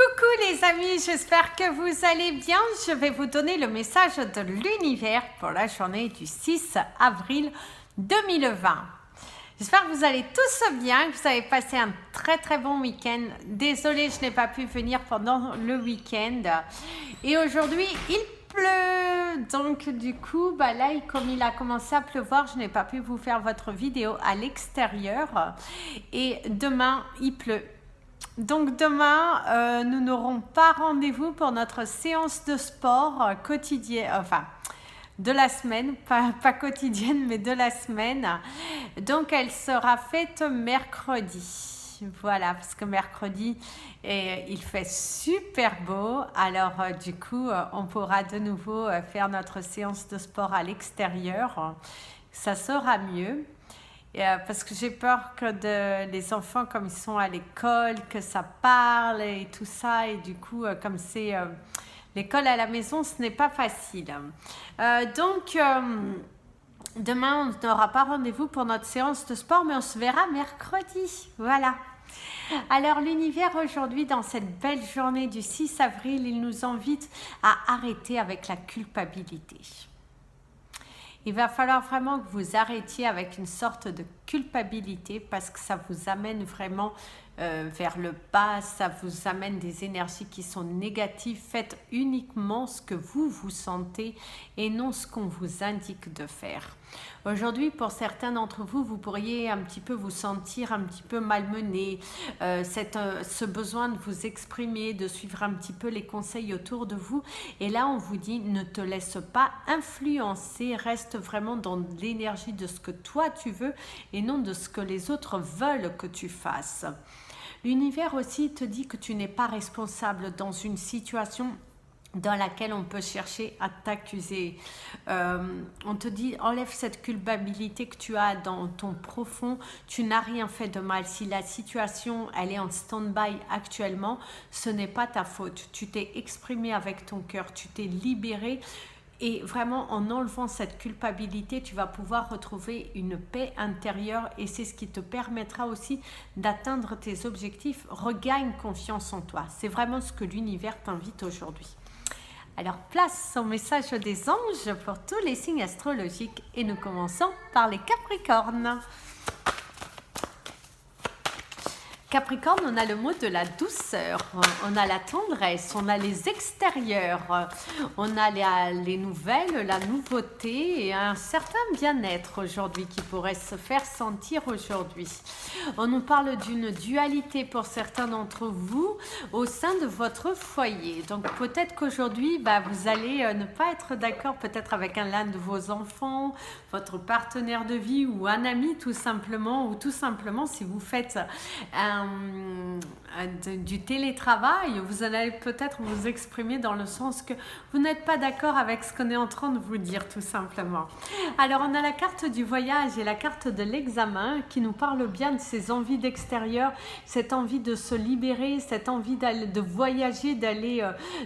Coucou les amis, j'espère que vous allez bien. Je vais vous donner le message de l'univers pour la journée du 6 avril 2020. J'espère que vous allez tous bien, que vous avez passé un très bon week-end. Désolée, je n'ai pas pu venir pendant le week-end. Et aujourd'hui, il pleut. Donc du coup, là, comme il a commencé à pleuvoir, je n'ai pas pu vous faire votre vidéo à l'extérieur. Et demain, il pleut. Donc demain, nous n'aurons pas rendez-vous pour notre séance de sport quotidienne, enfin de la semaine, pas quotidienne mais de la semaine. Donc elle sera faite mercredi. Voilà, parce que mercredi, il fait super beau. Alors du coup, on pourra de nouveau faire notre séance de sport à l'extérieur. Ça sera mieux. Parce que j'ai peur que les enfants, comme ils sont à l'école, que ça parle et tout ça, et du coup, comme c'est l'école à la maison, ce n'est pas facile. Donc, demain, on n'aura pas rendez-vous pour notre séance de sport, mais on se verra mercredi. Voilà. Alors, l'univers aujourd'hui, dans cette belle journée du 6 avril, il nous invite à arrêter avec la culpabilité. Il va falloir vraiment que vous arrêtiez avec une sorte de culpabilité parce que ça vous amène vraiment vers le bas, ça vous amène des énergies qui sont négatives. Faites uniquement ce que vous sentez et non ce qu'on vous indique de faire. Aujourd'hui, pour certains d'entre vous, vous pourriez un petit peu vous sentir un petit peu malmené, ce besoin de vous exprimer, de suivre un petit peu les conseils autour de vous. Et là, on vous dit, ne te laisse pas influencer, reste vraiment dans l'énergie de ce que toi tu veux et non de ce que les autres veulent que tu fasses. L'univers aussi te dit que tu n'es pas responsable dans une situation dans laquelle on peut chercher à t'accuser. On te dit, enlève cette culpabilité que tu as dans ton profond, tu n'as rien fait de mal. Si la situation, elle est en stand-by actuellement, ce n'est pas ta faute. Tu t'es exprimé avec ton cœur, tu t'es libéré. Et vraiment, en enlevant cette culpabilité, tu vas pouvoir retrouver une paix intérieure et c'est ce qui te permettra aussi d'atteindre tes objectifs. Regagne confiance en toi. C'est vraiment ce que l'univers t'invite aujourd'hui. Alors, place au message des anges pour tous les signes astrologiques et nous commençons par les Capricornes. Capricorne, on a le mot de la douceur, on a la tendresse, on a les extérieurs, on a les nouvelles, la nouveauté et un certain bien-être aujourd'hui qui pourrait se faire sentir aujourd'hui. On nous parle d'une dualité pour certains d'entre vous au sein de votre foyer. Donc peut-être qu'aujourd'hui, vous allez ne pas être d'accord peut-être avec l'un de vos enfants, votre partenaire de vie ou un ami tout simplement, ou tout simplement si vous faites du télétravail, vous allez peut-être vous exprimer dans le sens que vous n'êtes pas d'accord avec ce qu'on est en train de vous dire tout simplement. Alors on a la carte du voyage et la carte de l'examen qui nous parle bien de ces envies d'extérieur, cette envie de se libérer, cette envie de voyager,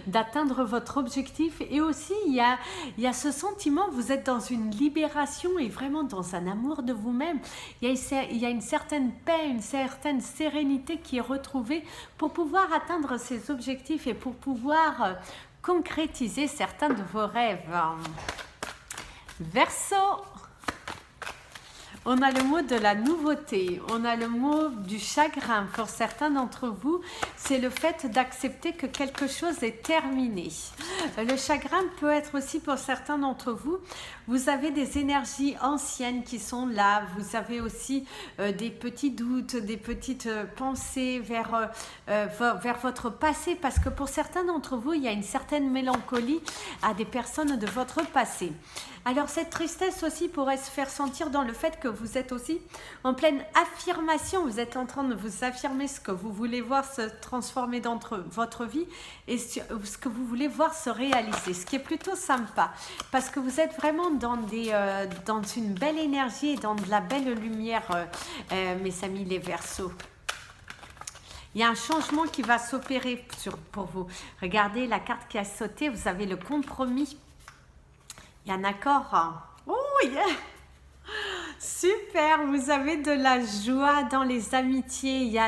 d'atteindre votre objectif. Et aussi il y a ce sentiment, vous êtes dans une libération et vraiment dans un amour de vous-même. Il y a une certaine paix, une certaine sérénité qui est retrouvée pour pouvoir atteindre ces objectifs et pour pouvoir concrétiser certains de vos rêves. Verseau, on a le mot de la nouveauté, on a le mot du chagrin. Pour certains d'entre vous, c'est le fait d'accepter que quelque chose est terminé. Le chagrin peut être aussi pour certains d'entre vous, vous avez des énergies anciennes qui sont là, vous avez aussi des petits doutes, des petites pensées vers votre passé, parce que pour certains d'entre vous, il y a une certaine mélancolie à des personnes de votre passé. Alors cette tristesse aussi pourrait se faire sentir dans le fait que vous êtes aussi en pleine affirmation, vous êtes en train de vous affirmer ce que vous voulez voir se transformer dans votre vie et ce que vous voulez voir se réaliser, ce qui est plutôt sympa parce que vous êtes vraiment dans une belle énergie et dans de la belle lumière, mes amis les Verseaux. Il y a un changement qui va s'opérer pour vous. Regardez la carte qui a sauté, vous avez le compromis. Il y a un accord. Oh yeah! Super, vous avez de la joie dans les amitiés, il y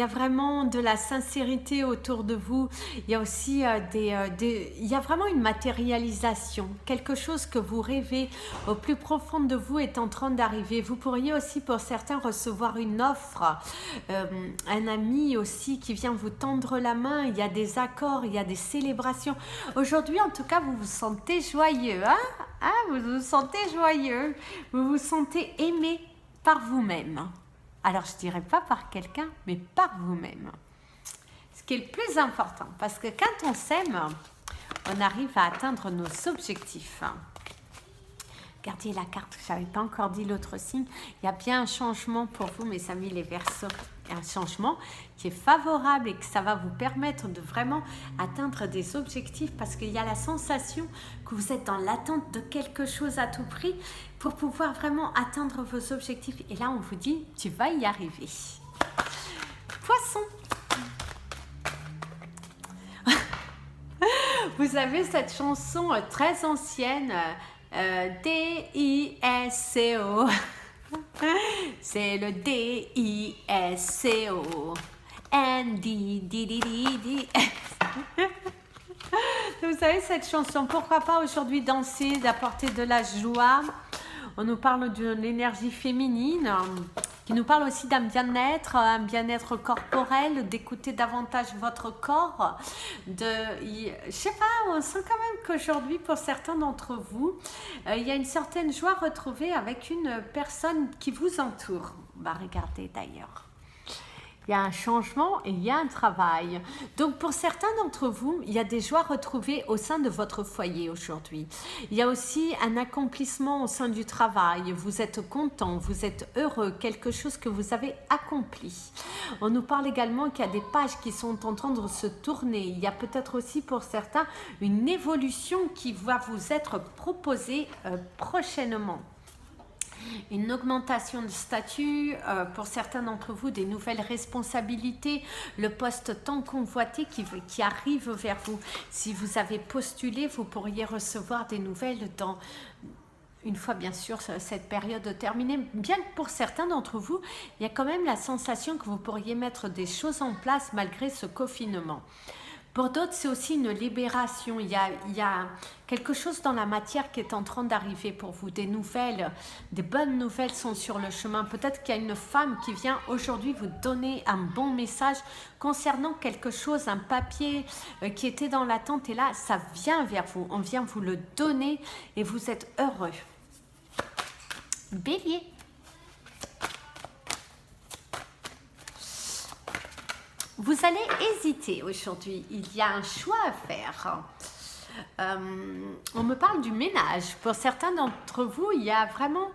a vraiment de la sincérité autour de vous, il y a aussi il y a vraiment une matérialisation, quelque chose que vous rêvez au plus profond de vous est en train d'arriver. Vous pourriez aussi pour certains recevoir une offre, un ami aussi qui vient vous tendre la main, il y a des accords, il y a des célébrations. Aujourd'hui en tout cas vous vous sentez joyeux, hein? Ah, vous vous sentez joyeux, vous vous sentez aimé par vous-même. Alors, je dirais pas par quelqu'un, mais par vous-même. Ce qui est le plus important, parce que quand on s'aime, on arrive à atteindre nos objectifs. Regardez la carte, je n'avais pas encore dit l'autre signe. Il y a bien un changement pour vous, mes amis les Verseaux. Un changement qui est favorable et que ça va vous permettre de vraiment atteindre des objectifs parce qu'il y a la sensation que vous êtes dans l'attente de quelque chose à tout prix pour pouvoir vraiment atteindre vos objectifs. Et là, on vous dit, tu vas y arriver. Poisson. Vous avez cette chanson très ancienne, D-I-S-C-O. C'est le D-I-S-C-O. N-D-D-D-D-D. Vous savez cette chanson, pourquoi pas aujourd'hui danser, d'apporter de la joie. On nous parle de l'énergie féminine, qui nous parle aussi d'un bien-être corporel, d'écouter davantage votre corps. Je sais pas, on sent quand même qu'aujourd'hui, pour certains d'entre vous, il y a une certaine joie retrouvée avec une personne qui vous entoure. Bah, regardez d'ailleurs. Il y a un changement et il y a un travail. Donc pour certains d'entre vous, il y a des joies retrouvées au sein de votre foyer aujourd'hui. Il y a aussi un accomplissement au sein du travail. Vous êtes content, vous êtes heureux, quelque chose que vous avez accompli. On nous parle également qu'il y a des pages qui sont en train de se tourner. Il y a peut-être aussi pour certains une évolution qui va vous être proposée prochainement. Une augmentation de statut, pour certains d'entre vous, des nouvelles responsabilités, le poste tant convoité qui arrive vers vous. Si vous avez postulé, vous pourriez recevoir des nouvelles une fois bien sûr cette période terminée. Bien que pour certains d'entre vous, il y a quand même la sensation que vous pourriez mettre des choses en place malgré ce confinement. Pour d'autres, c'est aussi une libération. Il y a quelque chose dans la matière qui est en train d'arriver pour vous. Des nouvelles, des bonnes nouvelles sont sur le chemin. Peut-être qu'il y a une femme qui vient aujourd'hui vous donner un bon message concernant quelque chose, un papier qui était dans l'attente. Et là, ça vient vers vous. On vient vous le donner et vous êtes heureux. Bélier. Vous allez hésiter aujourd'hui, il y a un choix à faire. On me parle du ménage. Pour certains d'entre vous, il y a vraiment...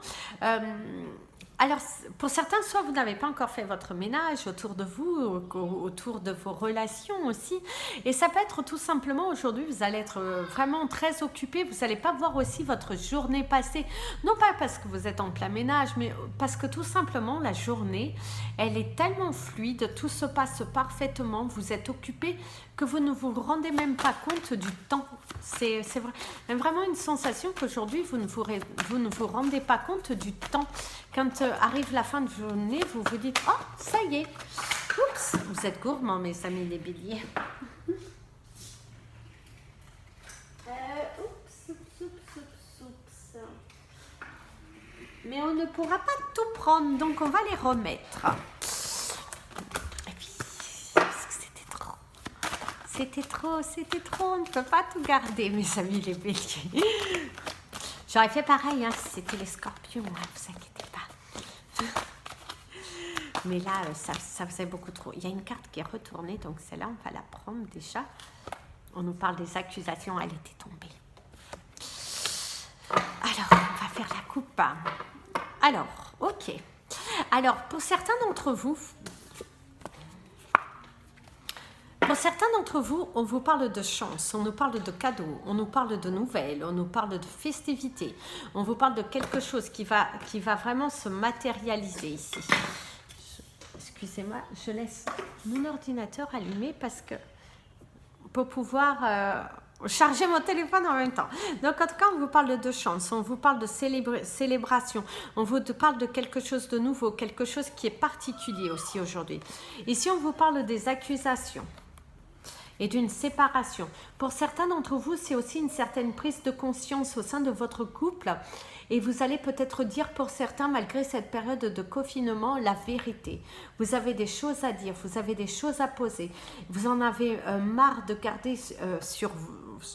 alors, pour certains, soit vous n'avez pas encore fait votre ménage autour de vous, autour de vos relations aussi. Et ça peut être tout simplement, aujourd'hui, vous allez être vraiment très occupé. Vous n'allez pas voir aussi votre journée passer. Non pas parce que vous êtes en plein ménage, mais parce que tout simplement, la journée, elle est tellement fluide, tout se passe parfaitement. Vous êtes occupé que vous ne vous rendez même pas compte du temps. C'est vraiment une sensation qu'aujourd'hui, vous ne vous rendez pas compte du temps. Quand arrive la fin de journée, vous vous dites « Oh, ça y est !» Oups, vous êtes gourmands, mes amis les béliers. Oups. Mais on ne pourra pas tout prendre, donc on va les remettre. Et puis, parce que c'était trop, on ne peut pas tout garder, mes amis les béliers. J'aurais fait pareil, hein, si c'était les scorpions, hein, vous inquiétez pas. Mais là, ça faisait beaucoup trop. Il y a une carte qui est retournée, donc celle-là, on va la prendre déjà. On nous parle des accusations, elle était tombée. Alors, on va faire la coupe. Alors, ok. Alors, pour certains d'entre vous, on vous parle de chance, on nous parle de cadeaux, on nous parle de nouvelles, on nous parle de festivités, on vous parle de quelque chose qui va vraiment se matérialiser ici. Excusez-moi, je laisse mon ordinateur allumé parce que pour pouvoir charger mon téléphone en même temps. Donc en tout cas, on vous parle de chance, on vous parle de célébration, on vous parle de quelque chose de nouveau, quelque chose qui est particulier aussi aujourd'hui. Ici, on vous parle des accusations et d'une séparation. Pour certains d'entre vous, c'est aussi une certaine prise de conscience au sein de votre couple. Et vous allez peut-être dire pour certains, malgré cette période de confinement, la vérité. Vous avez des choses à dire, vous avez des choses à poser. Vous en avez marre de garder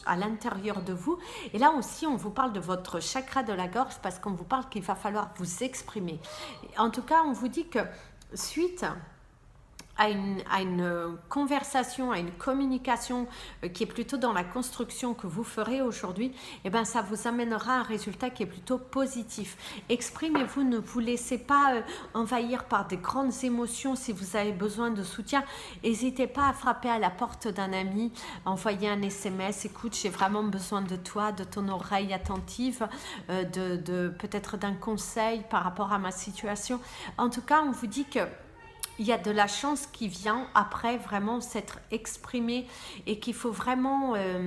à l'intérieur de vous. Et là aussi, on vous parle de votre chakra de la gorge parce qu'on vous parle qu'il va falloir vous exprimer. En tout cas, on vous dit que suite à une conversation, à une communication qui est plutôt dans la construction que vous ferez aujourd'hui, eh bien, ça vous amènera un résultat qui est plutôt positif. Exprimez-vous, ne vous laissez pas envahir par des grandes émotions. Si vous avez besoin de soutien, n'hésitez pas à frapper à la porte d'un ami, envoyer un SMS, écoute, j'ai vraiment besoin de toi, de ton oreille attentive, peut-être d'un conseil par rapport à ma situation. En tout cas, on vous dit que il y a de la chance qui vient après vraiment s'être exprimé et qu'il faut vraiment... et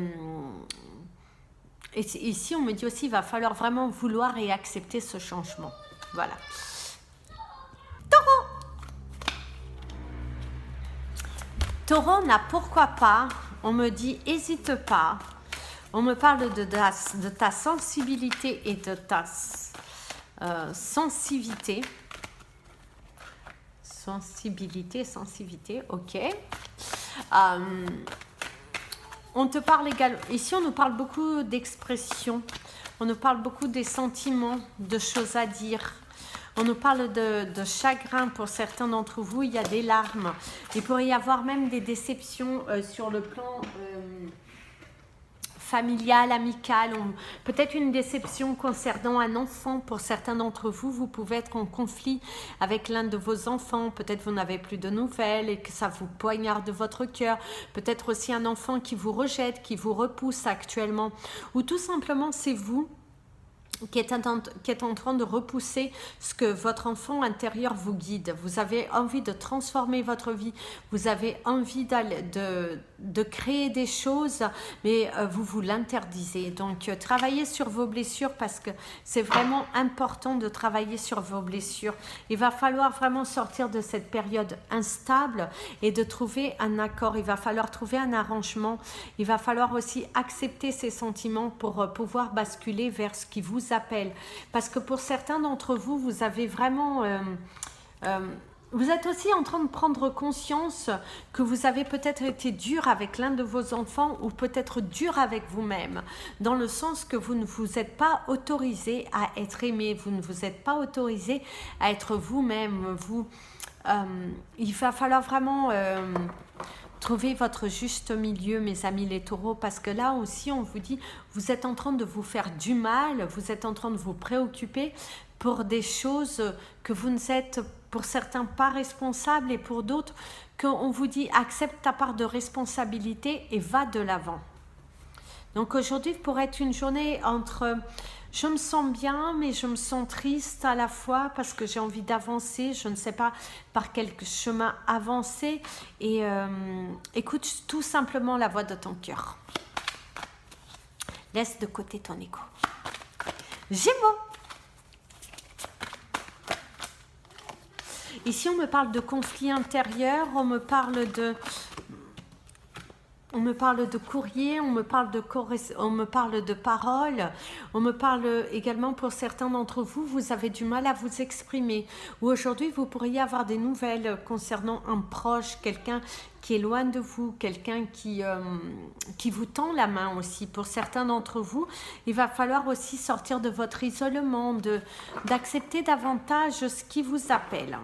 ici, on me dit aussi, il va falloir vraiment vouloir et accepter ce changement. Voilà. Taureau. Taureau n'a pourquoi pas, on me dit, hésite pas. On me parle de ta sensibilité et de ta sensibilité. Sensibilité, ok. On te parle également, ici on nous parle beaucoup d'expression, on nous parle beaucoup des sentiments, de choses à dire. On nous parle de chagrin pour certains d'entre vous, il y a des larmes. Il pourrait y avoir même des déceptions sur le plan... familiale, amicale, peut-être une déception concernant un enfant. Pour certains d'entre vous, vous pouvez être en conflit avec l'un de vos enfants. Peut-être vous n'avez plus de nouvelles et que ça vous poignarde votre cœur. Peut-être aussi un enfant qui vous rejette, qui vous repousse actuellement. Ou tout simplement, c'est vous qui est en train de repousser ce que votre enfant intérieur vous guide. Vous avez envie de transformer votre vie, vous avez envie de créer des choses, mais vous vous l'interdisez. Donc, travaillez sur vos blessures parce que c'est vraiment important de travailler sur vos blessures. Il va falloir vraiment sortir de cette période instable et de trouver un accord. Il va falloir trouver un arrangement. Il va falloir aussi accepter ces sentiments pour pouvoir basculer vers ce qui vous appelle. Parce que pour certains d'entre vous, vous avez vraiment... vous êtes aussi en train de prendre conscience que vous avez peut-être été dur avec l'un de vos enfants ou peut-être dur avec vous-même, dans le sens que vous ne vous êtes pas autorisé à être aimé, vous ne vous êtes pas autorisé à être vous-même. Il va falloir vraiment... Trouvez votre juste milieu, mes amis les taureaux, parce que là aussi, on vous dit, vous êtes en train de vous faire du mal, vous êtes en train de vous préoccuper pour des choses que vous ne êtes, pour certains, pas responsables, et pour d'autres, qu'on vous dit, accepte ta part de responsabilité et va de l'avant. Donc aujourd'hui, pourrait être une journée entre... Je me sens bien, mais je me sens triste à la fois parce que j'ai envie d'avancer. Je ne sais pas par quel chemin avancer. Et écoute tout simplement la voix de ton cœur. Laisse de côté ton ego. Gémeaux. Ici, on me parle de conflit intérieur. On me parle de courrier, on me parle de paroles, on me parle également pour certains d'entre vous, vous avez du mal à vous exprimer. Ou aujourd'hui, vous pourriez avoir des nouvelles concernant un proche, quelqu'un qui est loin de vous, quelqu'un qui vous tend la main aussi. Pour certains d'entre vous, il va falloir aussi sortir de votre isolement, d'accepter davantage ce qui vous appelle.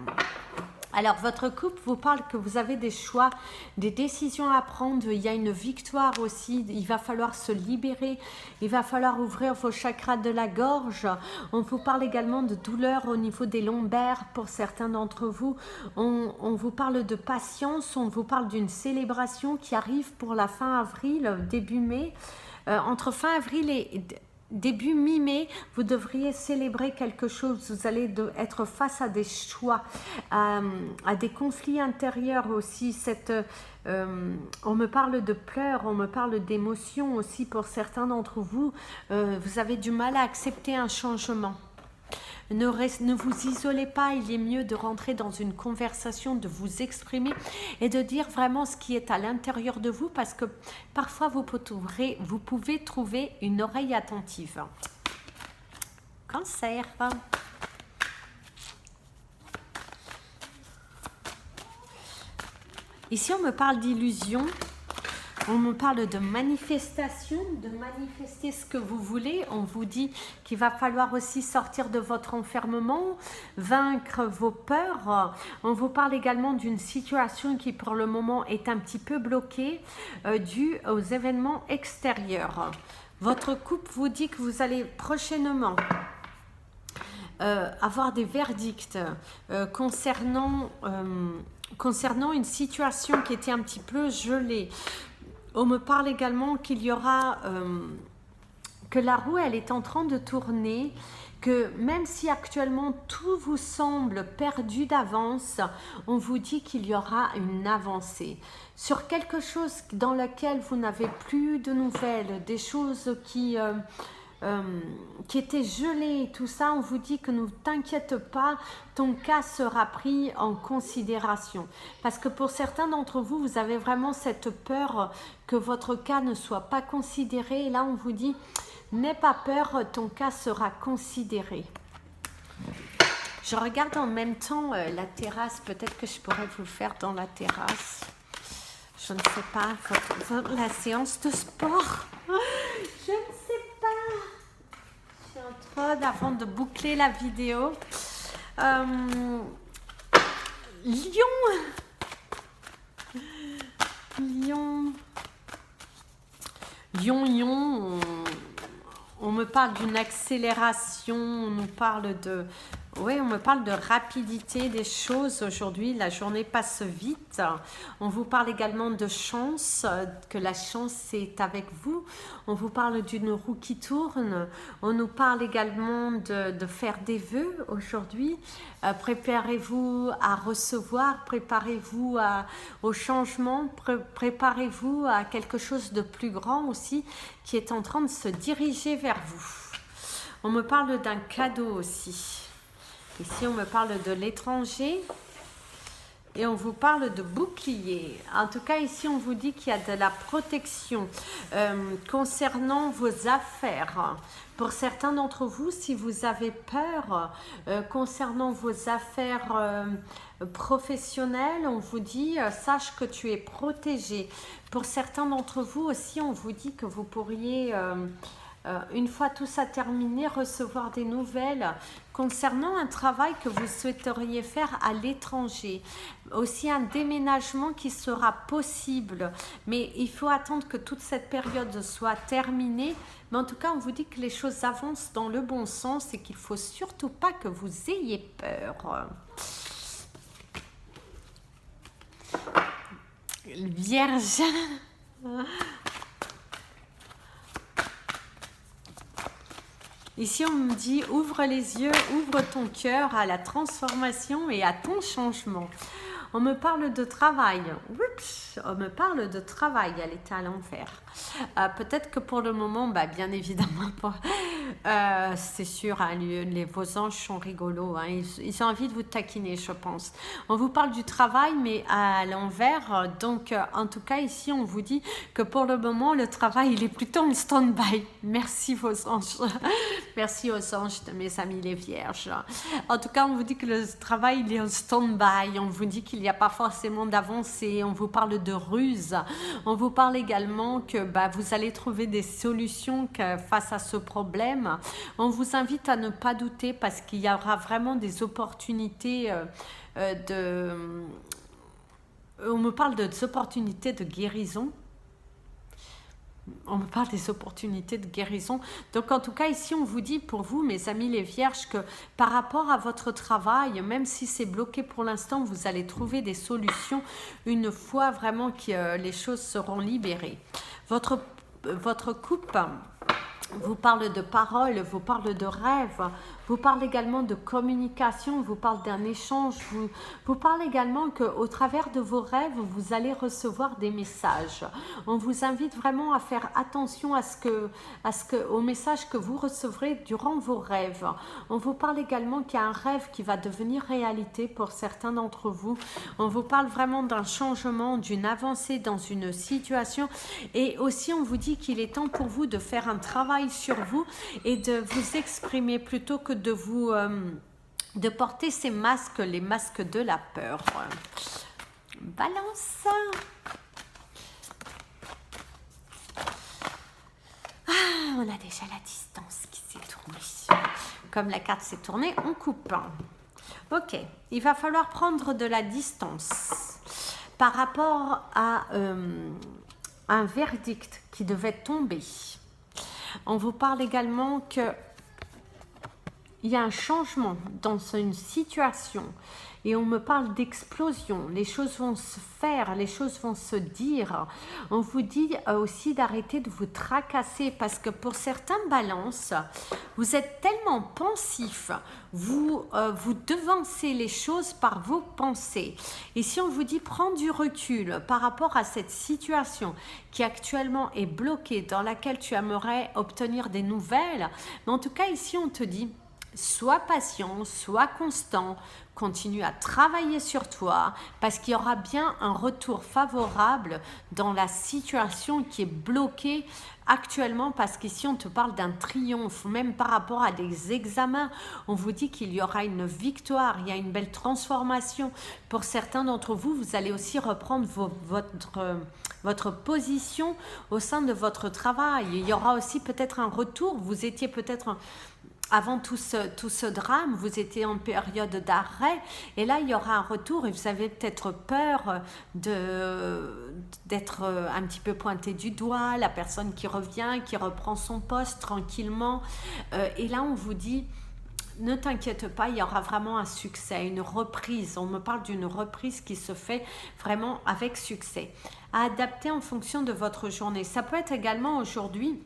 Alors, votre couple vous parle que vous avez des choix, des décisions à prendre. Il y a une victoire aussi. Il va falloir se libérer. Il va falloir ouvrir vos chakras de la gorge. On vous parle également de douleurs au niveau des lombaires pour certains d'entre vous. On vous parle de patience. On vous parle d'une célébration qui arrive pour la fin avril, début mai. Entre fin avril début mi-mai, vous devriez célébrer quelque chose. Vous allez être face à des choix, à des conflits intérieurs aussi. On me parle de pleurs, on me parle d'émotions aussi pour certains d'entre vous. Vous avez du mal à accepter un changement. Ne vous isolez pas, il est mieux de rentrer dans une conversation, de vous exprimer et de dire vraiment ce qui est à l'intérieur de vous, parce que parfois vous pouvez trouver une oreille attentive. Cancer. Ici on me parle d'illusion. On me parle de manifestation, de manifester ce que vous voulez. On vous dit qu'il va falloir aussi sortir de votre enfermement, vaincre vos peurs. On vous parle également d'une situation qui pour le moment est un petit peu bloquée due aux événements extérieurs. Votre couple vous dit que vous allez prochainement avoir des verdicts concernant une situation qui était un petit peu gelée. On me parle également qu'il y aura, que la roue elle est en train de tourner, que même si actuellement tout vous semble perdu d'avance, on vous dit qu'il y aura une avancée sur quelque chose dans lequel vous n'avez plus de nouvelles, des choses qui étaient gelées, tout ça. On vous dit que ne t'inquiète pas, ton cas sera pris en considération, parce que pour certains d'entre vous, vous avez vraiment cette peur que votre cas ne soit pas considéré, et là on vous dit n'aie pas peur, ton cas sera considéré. Je regarde en même temps la terrasse, peut-être que je pourrais vous le faire dans la terrasse, je ne sais pas, la séance de sport, je ne sais pas. Je suis en train, avant de boucler la vidéo. Lion, on me parle d'une accélération, on nous parle de... Oui, on me parle de rapidité des choses aujourd'hui, la journée passe vite. On vous parle également de chance, que la chance est avec vous. On vous parle d'une roue qui tourne. On nous parle également de faire des vœux aujourd'hui. Préparez-vous à recevoir, préparez-vous au changement, préparez-vous à quelque chose de plus grand aussi qui est en train de se diriger vers vous. On me parle d'un cadeau aussi. Ici, on me parle de l'étranger et on vous parle de bouclier. En tout cas, ici, on vous dit qu'il y a de la protection concernant vos affaires. Pour certains d'entre vous, si vous avez peur concernant vos affaires professionnelles, on vous dit sache que tu es protégé. Pour certains d'entre vous aussi, on vous dit que vous pourriez... une fois tout ça terminé, recevoir des nouvelles concernant un travail que vous souhaiteriez faire à l'étranger. Aussi un déménagement qui sera possible. Mais il faut attendre que toute cette période soit terminée. Mais en tout cas, on vous dit que les choses avancent dans le bon sens et qu'il ne faut surtout pas que vous ayez peur. Vierge. Ici, on me dit, ouvre les yeux, ouvre ton cœur à la transformation et à ton changement. On me parle de travail. Oups, on me parle de travail, elle était à l'envers. Peut-être que pour le moment, bien évidemment, c'est sûr, hein, vos anges sont rigolos. Hein, ils ont envie de vous taquiner, je pense. On vous parle du travail, mais à l'envers. Donc, en tout cas, ici, on vous dit que pour le moment, le travail, il est plutôt en stand-by. Merci vos anges. Merci aux anges de mes amis les vierges. En tout cas, on vous dit que le travail, il est en stand-by. On vous dit qu'il n'y a pas forcément d'avancée. On vous parle de ruse. On vous parle également que vous allez trouver des solutions face à ce problème. On vous invite à ne pas douter parce qu'il y aura vraiment des opportunités on me parle des opportunités de guérison. On me parle des opportunités de guérison. Donc, en tout cas, ici, on vous dit pour vous, mes amis les vierges, que par rapport à votre travail, même si c'est bloqué pour l'instant, vous allez trouver des solutions une fois vraiment que les choses seront libérées. Votre couple, vous parle de paroles, vous parle de rêves, vous parle également de communication, vous parle d'un échange, vous parle également qu'au travers de vos rêves, vous allez recevoir des messages. On vous invite vraiment à faire attention aux messages que vous recevrez durant vos rêves. On vous parle également qu'il y a un rêve qui va devenir réalité pour certains d'entre vous. On vous parle vraiment d'un changement, d'une avancée dans une situation, et aussi on vous dit qu'il est temps pour vous de faire un travail sur vous et de vous exprimer plutôt que de porter ces masques, les masques de la peur. Balance. On a déjà la distance qui s'est tournée. Comme la carte s'est tournée, on coupe. Ok, il va falloir prendre de la distance par rapport à un verdict qui devait tomber. On vous parle également qu'il y a un changement dans une situation et on me parle d'explosion. Les choses vont se faire, les choses vont se dire. On vous dit aussi d'arrêter de vous tracasser parce que pour certains balances, vous êtes tellement pensif, vous devancez les choses par vos pensées. Et si on vous dit prendre du recul par rapport à cette situation qui actuellement est bloquée, dans laquelle tu aimerais obtenir des nouvelles, mais en tout cas ici on te dit sois patient, sois constant, continue à travailler sur toi parce qu'il y aura bien un retour favorable dans la situation qui est bloquée actuellement, parce qu'ici on te parle d'un triomphe, même par rapport à des examens, on vous dit qu'il y aura une victoire, il y a une belle transformation. Pour certains d'entre vous, vous allez aussi reprendre votre position au sein de votre travail. Il y aura aussi peut-être un retour, vous étiez peut-être... Avant tout ce drame, vous étiez en période d'arrêt et là il y aura un retour et vous avez peut-être peur d'être un petit peu pointé du doigt, la personne qui revient, qui reprend son poste tranquillement, et là on vous dit ne t'inquiète pas, il y aura vraiment un succès, une reprise. On me parle d'une reprise qui se fait vraiment avec succès, à adapter en fonction de votre journée. Ça peut être également aujourd'hui,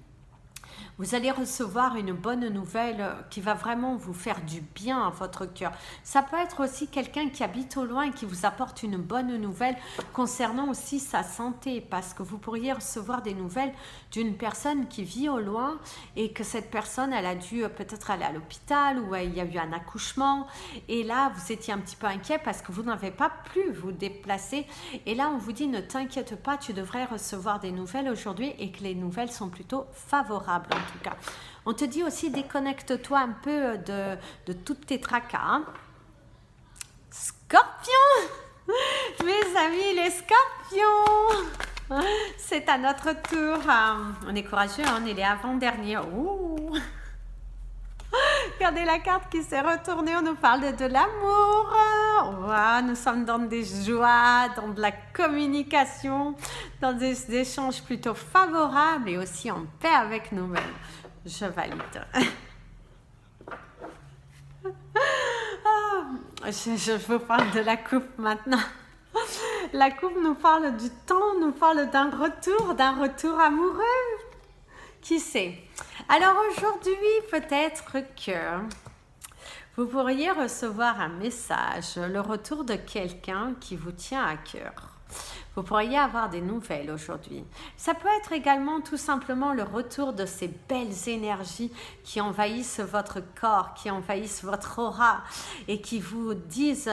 vous allez recevoir une bonne nouvelle qui va vraiment vous faire du bien à votre cœur. Ça peut être aussi quelqu'un qui habite au loin et qui vous apporte une bonne nouvelle concernant aussi sa santé, parce que vous pourriez recevoir des nouvelles d'une personne qui vit au loin et que cette personne, elle a dû peut-être aller à l'hôpital ou il y a eu un accouchement et là, vous étiez un petit peu inquiet parce que vous n'avez pas pu vous déplacer et là, on vous dit ne t'inquiète pas, tu devrais recevoir des nouvelles aujourd'hui et que les nouvelles sont plutôt favorables. En tout cas, on te dit aussi déconnecte-toi un peu de toutes tes tracas. Hein. Scorpion, mes amis les scorpions, c'est à notre tour. On est courageux, on est les avant-derniers. Regardez la carte qui s'est retournée, on nous parle de l'amour. Wow, nous sommes dans des joies, dans de la communication, dans des échanges plutôt favorables et aussi en paix avec nous-mêmes. Je valide. Je vous parle de la coupe maintenant. La coupe nous parle du temps, nous parle d'un retour amoureux. Qui sait? Alors aujourd'hui, peut-être que vous pourriez recevoir un message, le retour de quelqu'un qui vous tient à cœur. Vous pourriez avoir des nouvelles aujourd'hui. Ça peut être également tout simplement le retour de ces belles énergies qui envahissent votre corps, qui envahissent votre aura et qui vous disent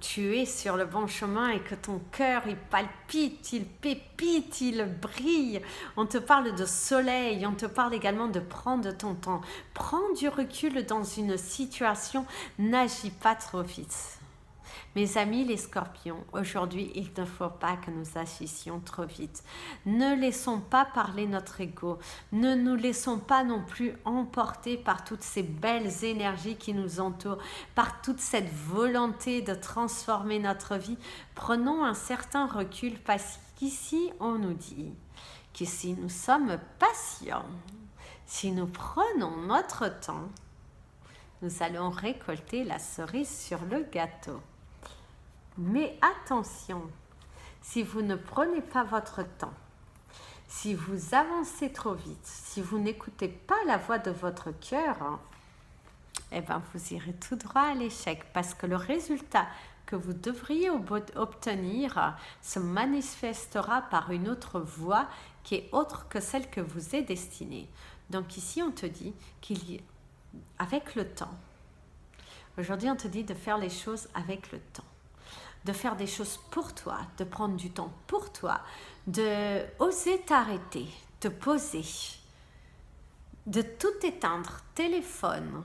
tu es sur le bon chemin et que ton cœur il palpite, il pépite, il brille. On te parle de soleil, on te parle également de prendre ton temps. Prends du recul dans une situation, n'agis pas trop vite. Mes amis les scorpions, aujourd'hui, il ne faut pas que nous agissions trop vite. Ne laissons pas parler notre ego. Ne nous laissons pas non plus emporter par toutes ces belles énergies qui nous entourent, par toute cette volonté de transformer notre vie. Prenons un certain recul parce qu'ici, on nous dit que si nous sommes patients, si nous prenons notre temps, nous allons récolter la cerise sur le gâteau. Mais attention, si vous ne prenez pas votre temps, si vous avancez trop vite, si vous n'écoutez pas la voix de votre cœur, eh ben vous irez tout droit à l'échec parce que le résultat que vous devriez obtenir se manifestera par une autre voie qui est autre que celle que vous est destinée. Donc ici, on te dit qu'avec le temps, aujourd'hui, on te dit de faire les choses avec le temps, de faire des choses pour toi, de prendre du temps pour toi, de oser t'arrêter, te poser, de tout éteindre, téléphone,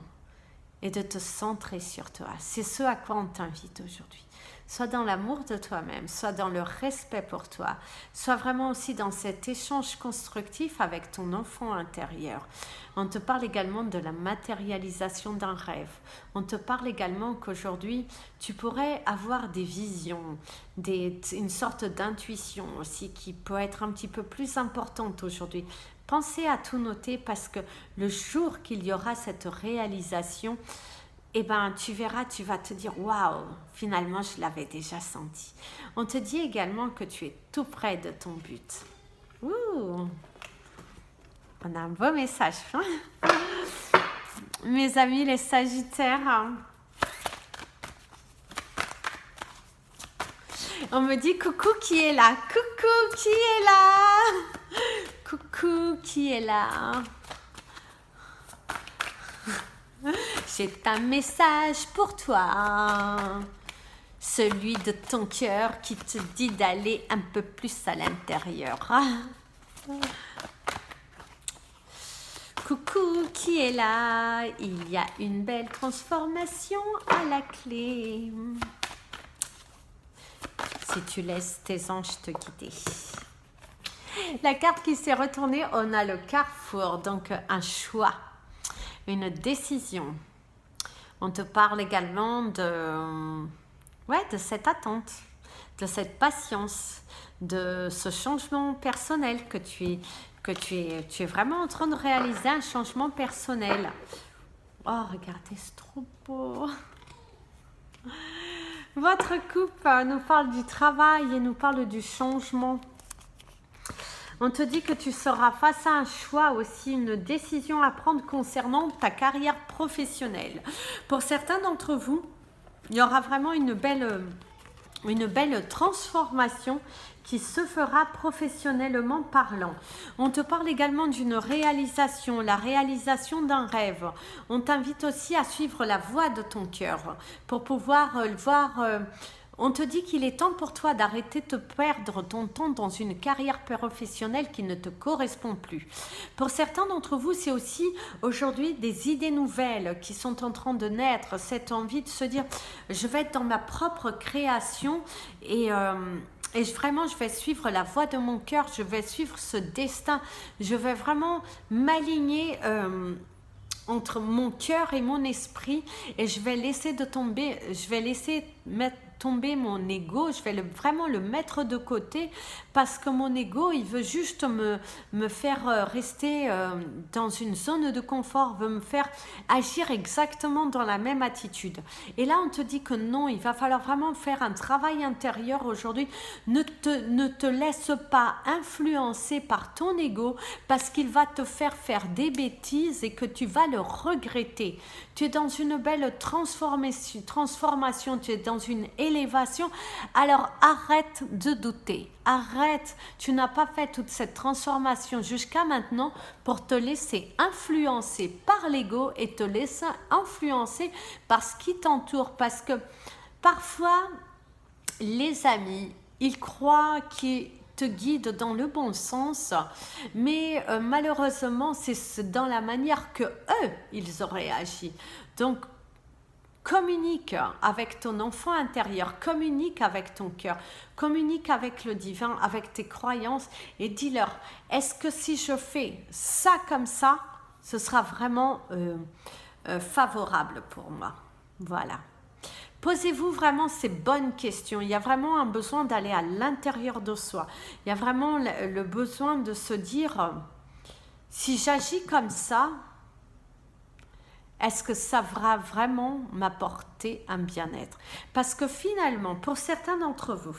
et de te centrer sur toi. C'est ce à quoi on t'invite aujourd'hui. Soit dans l'amour de toi-même, soit dans le respect pour toi, soit vraiment aussi dans cet échange constructif avec ton enfant intérieur. On te parle également de la matérialisation d'un rêve. On te parle également qu'aujourd'hui, tu pourrais avoir des visions, une sorte d'intuition aussi qui peut être un petit peu plus importante aujourd'hui. Pensez à tout noter parce que le jour qu'il y aura cette réalisation, eh ben, tu verras, tu vas te dire « Waouh, finalement, je l'avais déjà senti ». On te dit également que tu es tout près de ton but. Ouh, on a un beau message. Hein. Mes amis, les Sagittaires, hein. On me dit « Coucou, qui est là? Coucou, qui est là? Coucou, qui est là? » J'ai un message pour toi, celui de ton cœur qui te dit d'aller un peu plus à l'intérieur. Coucou, qui est là? Il y a une belle transformation à la clé. Si tu laisses tes anges te guider. La carte qui s'est retournée, on a le carrefour, donc un choix, une décision. On te parle également de cette attente, de cette patience, de ce changement personnel que tu es vraiment en train de réaliser un changement personnel. Oh, regardez, c'est trop beau. Votre couple nous parle du travail et nous parle du changement. On te dit que tu seras face à un choix aussi, une décision à prendre concernant ta carrière professionnelle. Pour certains d'entre vous, il y aura vraiment une belle transformation qui se fera professionnellement parlant. On te parle également d'une réalisation, la réalisation d'un rêve. On t'invite aussi à suivre la voie de ton cœur pour pouvoir voir... On te dit qu'il est temps pour toi d'arrêter de perdre ton temps dans une carrière professionnelle qui ne te correspond plus. Pour certains d'entre vous, c'est aussi aujourd'hui des idées nouvelles qui sont en train de naître, cette envie de se dire « je vais être dans ma propre création et vraiment, je vais suivre la voie de mon cœur, je vais suivre ce destin, je vais vraiment m'aligner entre mon cœur et mon esprit et je vais laisser tomber mon ego, je vais vraiment le mettre de côté parce que mon ego, il veut juste me faire rester dans une zone de confort, veut me faire agir exactement dans la même attitude. Et là, on te dit que non, il va falloir vraiment faire un travail intérieur aujourd'hui. Ne te laisse pas influencer par ton ego parce qu'il va te faire des bêtises et que tu vas le regretter. Tu es dans une belle transformation, tu es dans une élévation, alors arrête de douter, arrête, tu n'as pas fait toute cette transformation jusqu'à maintenant pour te laisser influencer par l'ego et te laisser influencer par ce qui t'entoure, parce que parfois les amis, ils croient qu'ils te guident dans le bon sens, mais malheureusement c'est dans la manière que eux ils auraient agi. Donc communique avec ton enfant intérieur, communique avec ton cœur, communique avec le divin, avec tes croyances et dis-leur, est-ce que si je fais ça comme ça, ce sera vraiment favorable pour moi? Voilà. Posez-vous vraiment ces bonnes questions. Il y a vraiment un besoin d'aller à l'intérieur de soi. Il y a vraiment le besoin de se dire, si j'agis comme ça, est-ce que ça va vraiment m'apporter un bien-être? Parce que finalement, pour certains d'entre vous,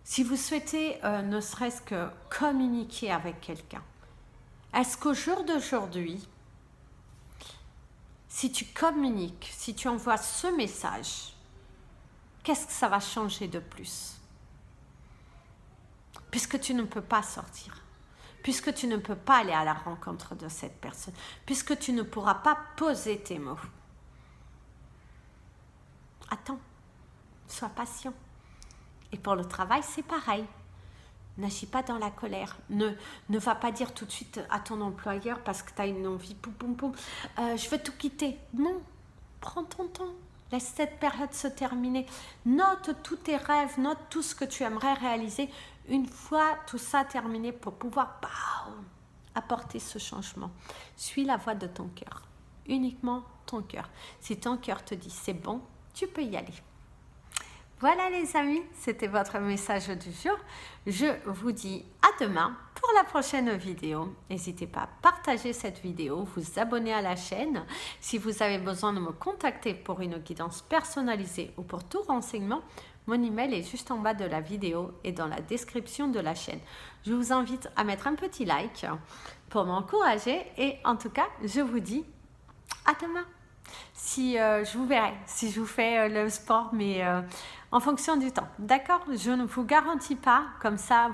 Si vous souhaitez ne serait-ce que communiquer avec quelqu'un, est-ce qu'au jour d'aujourd'hui, si tu communiques, si tu envoies ce message, qu'est-ce que ça va changer de plus? Puisque tu ne peux pas sortir, puisque tu ne peux pas aller à la rencontre de cette personne, puisque tu ne pourras pas poser tes mots. Attends, sois patient. Et pour le travail, c'est pareil. N'agis pas dans la colère. Ne va pas dire tout de suite à ton employeur parce que tu as une envie, je veux tout quitter. Non, prends ton temps. Laisse cette période se terminer. Note tous tes rêves, note tout ce que tu aimerais réaliser. Une fois tout ça terminé pour pouvoir apporter ce changement. Suis la voix de ton cœur. Uniquement ton cœur. Si ton cœur te dit c'est bon, tu peux y aller. Voilà les amis, c'était votre message du jour. Je vous dis à demain pour la prochaine vidéo. N'hésitez pas à partager cette vidéo, vous abonner à la chaîne. Si vous avez besoin de me contacter pour une guidance personnalisée ou pour tout renseignement, mon email est juste en bas de la vidéo et dans la description de la chaîne. Je vous invite à mettre un petit like pour m'encourager et en tout cas, je vous dis à demain. Si je vous verrai, si je vous fais le sport, mais en fonction du temps. D'accord? Je ne vous garantis pas, comme ça,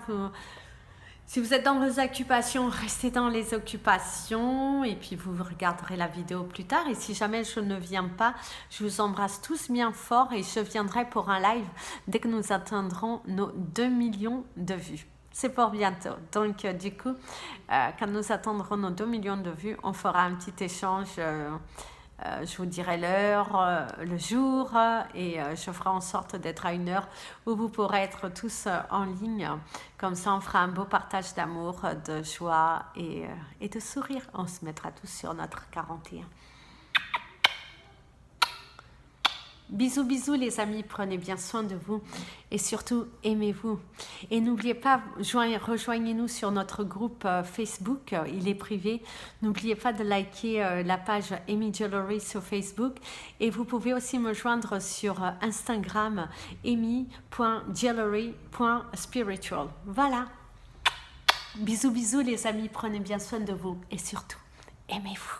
si vous êtes dans vos occupations, restez dans les occupations et puis vous regarderez la vidéo plus tard. Et si jamais je ne viens pas, je vous embrasse tous bien fort et je viendrai pour un live dès que nous atteindrons nos 2 millions de vues. C'est pour bientôt. Donc, du coup, quand nous atteindrons nos 2 millions de vues, on fera un petit échange. Je vous dirai l'heure, le jour et je ferai en sorte d'être à une heure où vous pourrez être tous en ligne. Comme ça, on fera un beau partage d'amour, de joie et de sourire. On se mettra tous sur notre 41. Bisous, bisous les amis, prenez bien soin de vous et surtout aimez-vous. Et n'oubliez pas, rejoignez-nous sur notre groupe Facebook, il est privé. N'oubliez pas de liker la page Amy Jewelry sur Facebook et vous pouvez aussi me joindre sur Instagram amy.jewelry.spiritual. Voilà. Bisous, bisous les amis, prenez bien soin de vous et surtout aimez-vous.